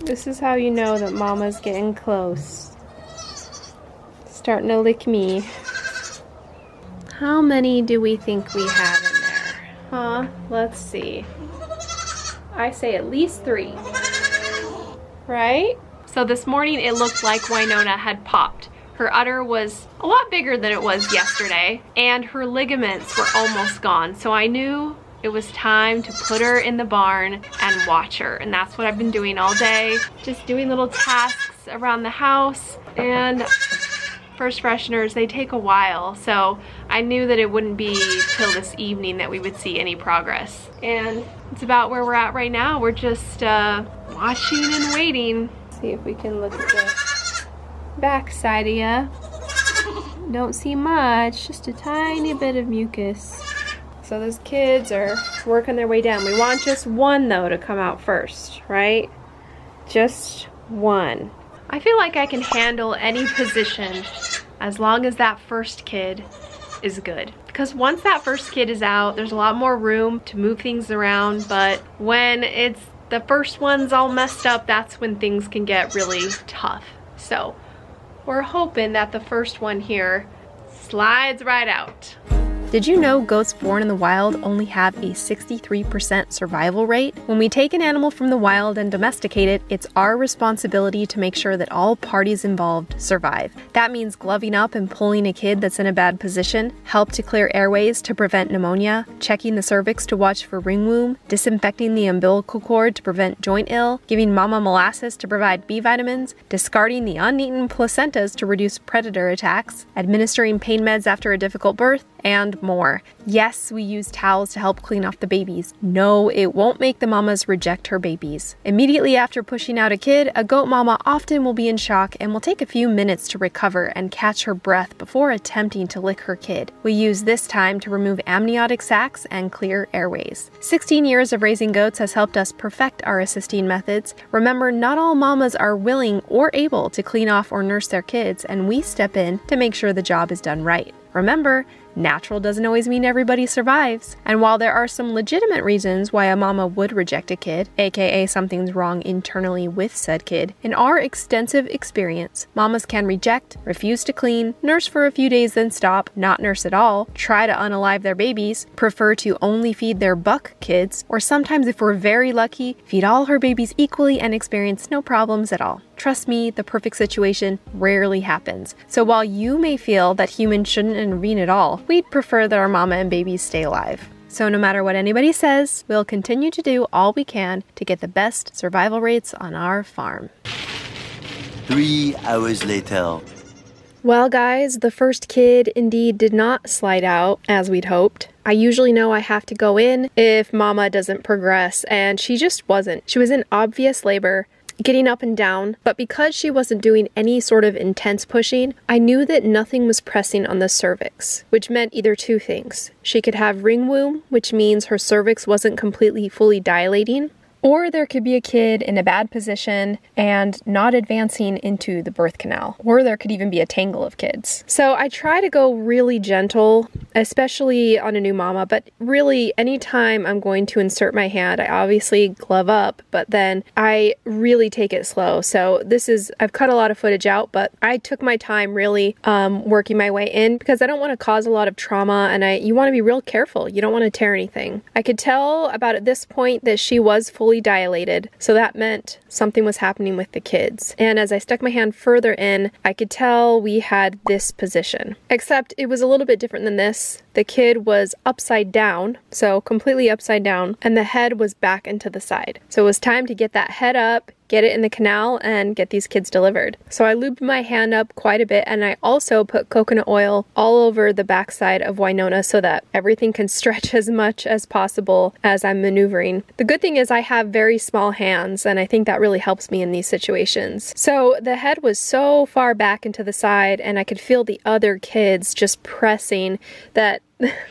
This is how you know that Mama's getting close. Starting to lick me. How many do we think we have in there? Huh? Let's see. I say at least 3. Right? So this morning it looked like Wynonna had popped. Her udder was a lot bigger than it was yesterday, and her ligaments were almost gone. So I knew it was time to put her in the barn and watch her. And that's what I've been doing all day. Just doing little tasks around the house. And first fresheners, they take a while. So I knew that it wouldn't be till this evening that we would see any progress. And it's about where we're at right now. We're just watching and waiting. See if we can look at the back side of ya. Don't see much, just a tiny bit of mucus. So those kids are working their way down. We want just one though to come out first, right? Just one. I feel like I can handle any position as long as that first kid is good. Because once that first kid is out, there's a lot more room to move things around, but when it's the first one's all messed up, that's when things can get really tough. So we're hoping that the first one here slides right out. Did you know goats born in the wild only have a 63% survival rate? When we take an animal from the wild and domesticate it, it's our responsibility to make sure that all parties involved survive. That means gloving up and pulling a kid that's in a bad position, help to clear airways to prevent pneumonia, checking the cervix to watch for ringworm, disinfecting the umbilical cord to prevent joint ill, giving mama molasses to provide B vitamins, discarding the uneaten placentas to reduce predator attacks, administering pain meds after a difficult birth, and more. Yes, we use towels to help clean off the babies. No, it won't make the mamas reject her babies. Immediately after pushing out a kid, a goat mama often will be in shock and will take a few minutes to recover and catch her breath before attempting to lick her kid. We use this time to remove amniotic sacs and clear airways. 16 years of raising goats has helped us perfect our assisting methods. Remember, not all mamas are willing or able to clean off or nurse their kids, and we step in to make sure the job is done right. Remember, natural doesn't always mean everybody survives. And while there are some legitimate reasons why a mama would reject a kid, aka something's wrong internally with said kid, in our extensive experience, mamas can reject, refuse to clean, nurse for a few days then stop, not nurse at all, try to unalive their babies, prefer to only feed their buck kids, or sometimes if we're very lucky, feed all her babies equally and experience no problems at all. Trust me, the perfect situation rarely happens. So while you may feel that humans shouldn't intervene at all, we'd prefer that our mama and babies stay alive. So no matter what anybody says, we'll continue to do all we can to get the best survival rates on our farm. 3 hours later. Well guys, the first kid indeed did not slide out as we'd hoped. I usually know I have to go in if mama doesn't progress, and she just wasn't. She was in obvious labor, getting up and down, but because she wasn't doing any sort of intense pushing, I knew that nothing was pressing on the cervix, which meant either two things. She could have ringworm, which means her cervix wasn't completely fully dilating, or there could be a kid in a bad position and not advancing into the birth canal, or there could even be a tangle of kids. So I try to go really gentle, especially on a new mama, but really anytime I'm going to insert my hand, I obviously glove up, but then I really take it slow. So I've cut a lot of footage out, but I took my time really working my way in because I don't want to cause a lot of trauma, and you want to be real careful. You don't want to tear anything. I could tell about at this point that she was fully dilated, so that meant something was happening with the kids. And as I stuck my hand further in, I could tell we had this position. Except it was a little bit different than this. The kid was upside down, so completely upside down, and the head was back and to the side. So it was time to get that head up, get it in the canal, and get these kids delivered. So I lubed my hand up quite a bit, and I also put coconut oil all over the backside of Wynonna so that everything can stretch as much as possible as I'm maneuvering. The good thing is I have very small hands, and I think that really helps me in these situations. So the head was so far back and to the side, and I could feel the other kids just pressing that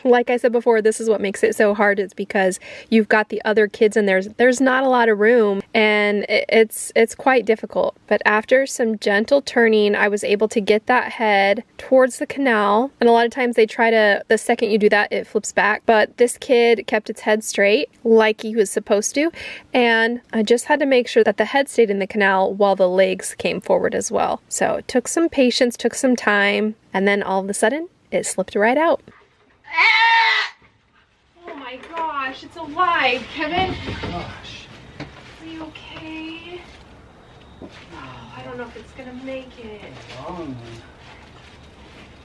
like I said before, this is what makes it so hard. It's because you've got the other kids and there's not a lot of room, and it's quite difficult. But after some gentle turning, I was able to get that head towards the canal. And a lot of times they try to, the second you do that, it flips back. But this kid kept its head straight like he was supposed to. And I just had to make sure that the head stayed in the canal while the legs came forward as well. So it took some patience, took some time, and then all of a sudden it slipped right out. Oh my gosh, it's alive, Kevin. Gosh. Are you okay? Oh, I don't know if it's gonna make it. Long.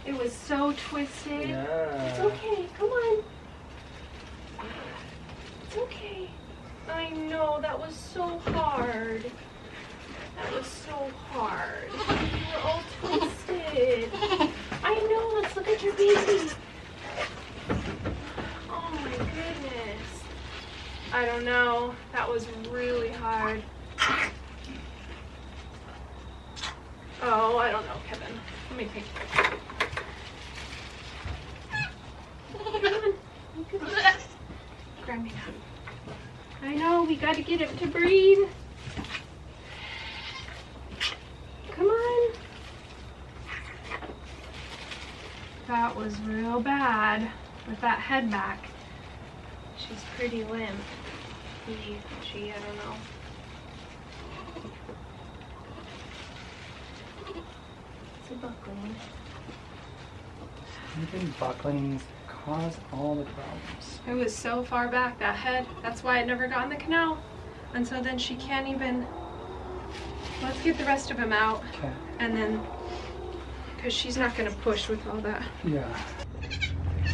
It was so twisted. Yeah. It's okay, come on. It's okay. I know, that was so hard. That was so hard. You were all twisted. I know, let's look at your baby. Oh my goodness. I don't know. That was really hard. Oh, I don't know, Kevin. Let me take it. Come on. Grab me now. I know, we got to get it to breathe. Come on. That was real bad with that head back. She's pretty limp. She, I don't know. It's a buckling. Even bucklings cause all the problems. It was so far back, that head. That's why it never got in the canal. And so then she can't even... Let's get the rest of him out. Okay. And then... Because she's not going to push with all that. Yeah.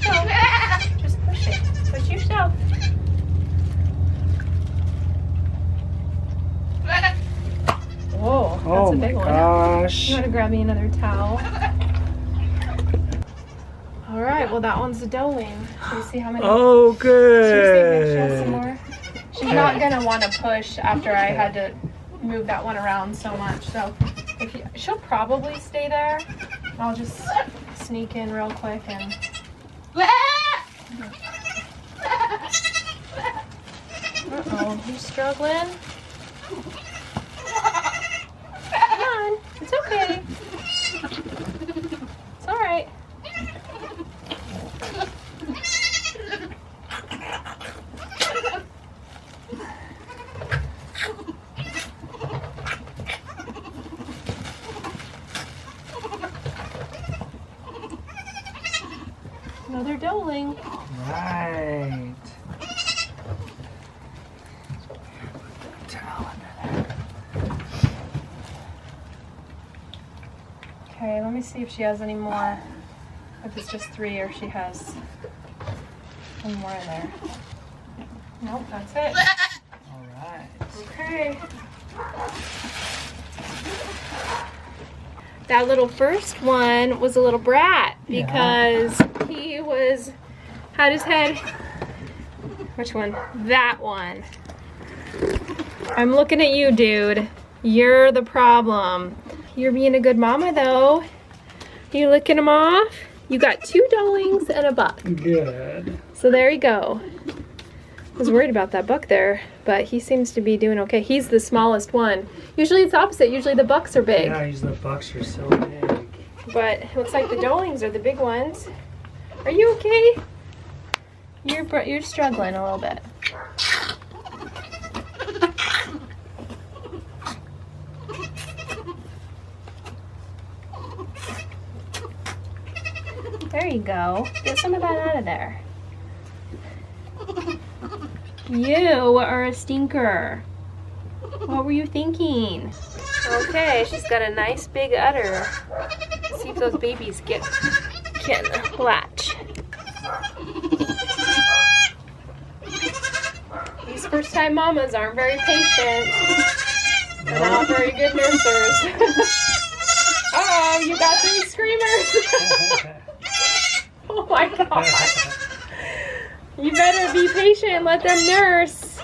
So, just push it. Push yourself. Whoa, that's Oh a my big one. gosh. You want to grab me another towel? All right, well that one's a doeling. Should we see how many? Oh, Should we see if she has some good. more? She's not gonna want to push after I had to move that one around so much. So if you, she'll probably stay there. I'll just sneak in real quick and. Uh-oh, you struggling? Come on, it's okay. It's all right. Another doeling. Right. Towel under there. Okay, let me see if she has any more. If it's just 3 or if she has one more in there. Nope, that's it. All right. Okay. That little first one was a little brat because he had his head. Which one? That one. I'm looking at you, dude. You're the problem. You're being a good mama, though. You licking them off? You got 2 doelings and a buck. Good. So there you go. I was worried about that buck there, but he seems to be doing okay. He's the smallest one. Usually it's opposite. Usually the bucks are big. Yeah, usually the bucks are so big. But it looks like the doelings are the big ones. Are you okay? You're struggling a little bit. There you go. Get some of that out of there. You are a stinker. What were you thinking? Okay, she's got a nice big udder. Let's see if those babies can latch. These first time mamas aren't very patient. They're not very good nursers. Uh-oh, you got 3 screamers. Oh my god. You better be patient and let them nurse.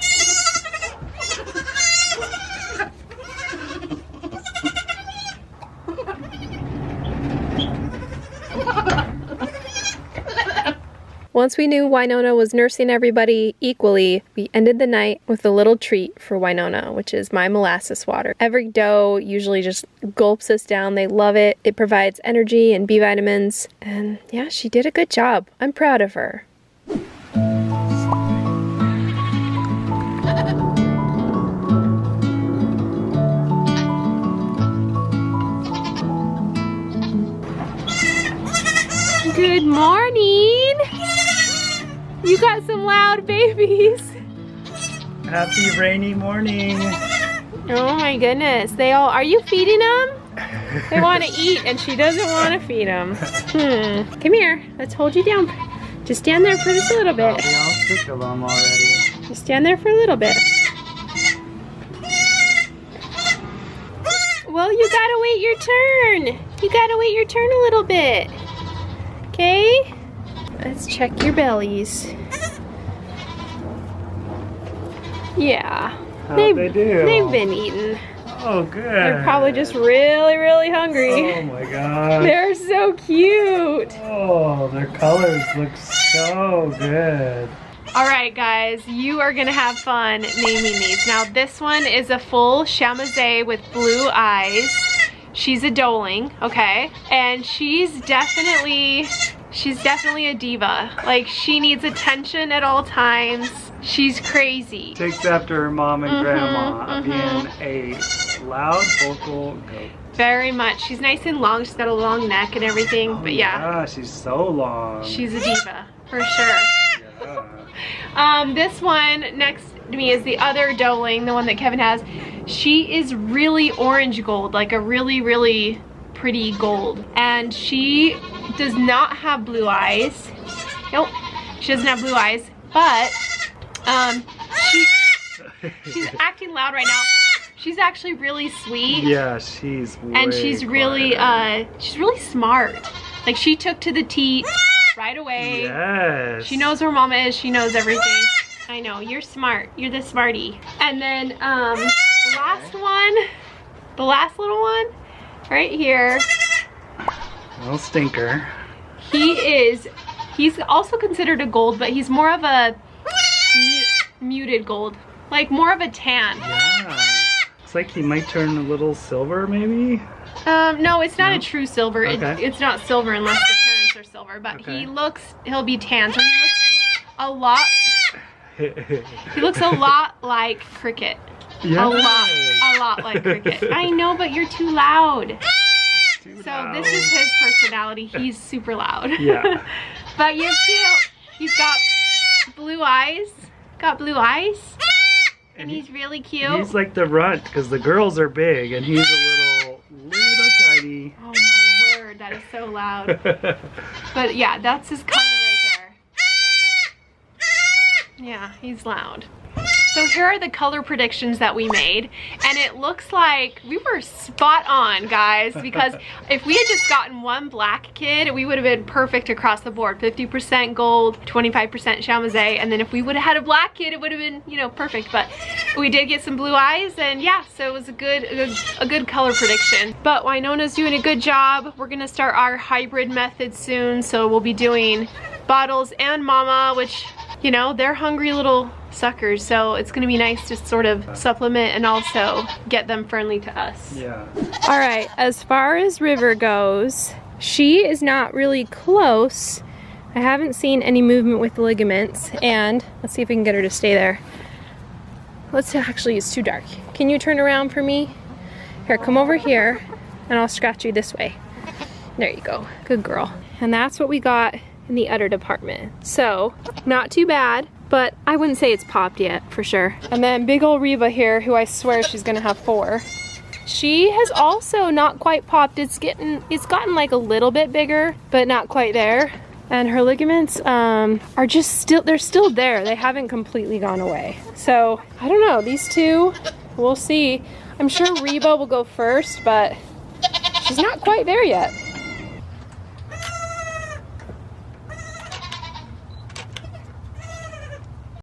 Once we knew Winona was nursing everybody equally, we ended the night with a little treat for Winona, which is my molasses water. Every doe usually just gulps us down. They love it. It provides energy and B vitamins. And yeah, she did a good job. I'm proud of her. Good morning! You got some loud babies. Happy rainy morning. Oh my goodness. They all, are you feeding them? They want to eat and she doesn't want to feed them. Come here. Let's hold you down. Just stand there for just a little bit. I'll be all sick of them already. Just stand there for a little bit. Well, you gotta wait your turn. You gotta wait your turn a little bit. Okay? Let's check your bellies. Yeah. How'd they do? They've been eating. Oh, good. They're probably just really, really hungry. Oh my god. They're so cute. Oh, their colors look so good. All right, guys, you are gonna have fun naming these. Now, this one is a full Chamazé with blue eyes. She's a doeling, okay? And she's definitely a diva. Like, she needs attention at all times. She's crazy. Takes after her mom and grandma, being a loud vocal goat. Very much. She's nice and long. She's got a long neck and everything, but yeah. Yeah, she's so long. She's a diva, for sure. Yeah. This one next to me is the other doeling, the one that Kevin has. She is really orange gold, like a really, really pretty gold. And she does not have blue eyes. Nope, she doesn't have blue eyes, but she's acting loud right now. She's actually really sweet. Yeah, she's way and she's really smart. Like, she took to the teat right away. Yes. She knows where mama is. She knows everything. I know, you're smart. You're the smarty. And then the last little one, right here. Little stinker. He's also considered a gold, but he's more of a muted gold. Like, more of a tan. Yeah. Looks like he might turn a little silver, maybe? No, it's not a true silver. Okay. It's not silver unless the parents are silver, but okay. he'll be tan. So he looks a lot, he looks a lot like Cricket. Yeah. A lot like Cricket. I know, but you're too loud. So this is his personality. He's super loud. Yeah. But you're cute. He's got blue eyes. And he's really cute. He's like the runt because the girls are big and he's a little tiny. Oh my word, that is so loud. But yeah, that's his color right there. Yeah, he's loud. So here are the color predictions that we made, and it looks like we were spot on, guys, because if we had just gotten one black kid, we would have been perfect across the board. 50% gold, 25% Chamazé, and then if we would have had a black kid, it would have been, you know, perfect. But we did get some blue eyes, and yeah, so it was a good color prediction. But Winona's doing a good job. We're gonna start our hybrid method soon, so we'll be doing bottles and mama, which, you know, they're hungry little suckers, so it's gonna be nice to sort of supplement and also get them friendly to us. Yeah. All right, as far as River goes, she is not really close. I haven't seen any movement with the ligaments, and let's see if we can get her to stay there. Actually, it's too dark. Can you turn around for me? Here, come over here, and I'll scratch you this way. There you go, good girl. And that's what we got in the udder department. So, not too bad, but I wouldn't say it's popped yet, for sure. And then big ol' Reba here, who I swear she's gonna have 4. She has also not quite popped. It's gotten like a little bit bigger, but not quite there. And her ligaments are just they're still there. They haven't completely gone away. So, I don't know, these two, we'll see. I'm sure Reba will go first, but she's not quite there yet.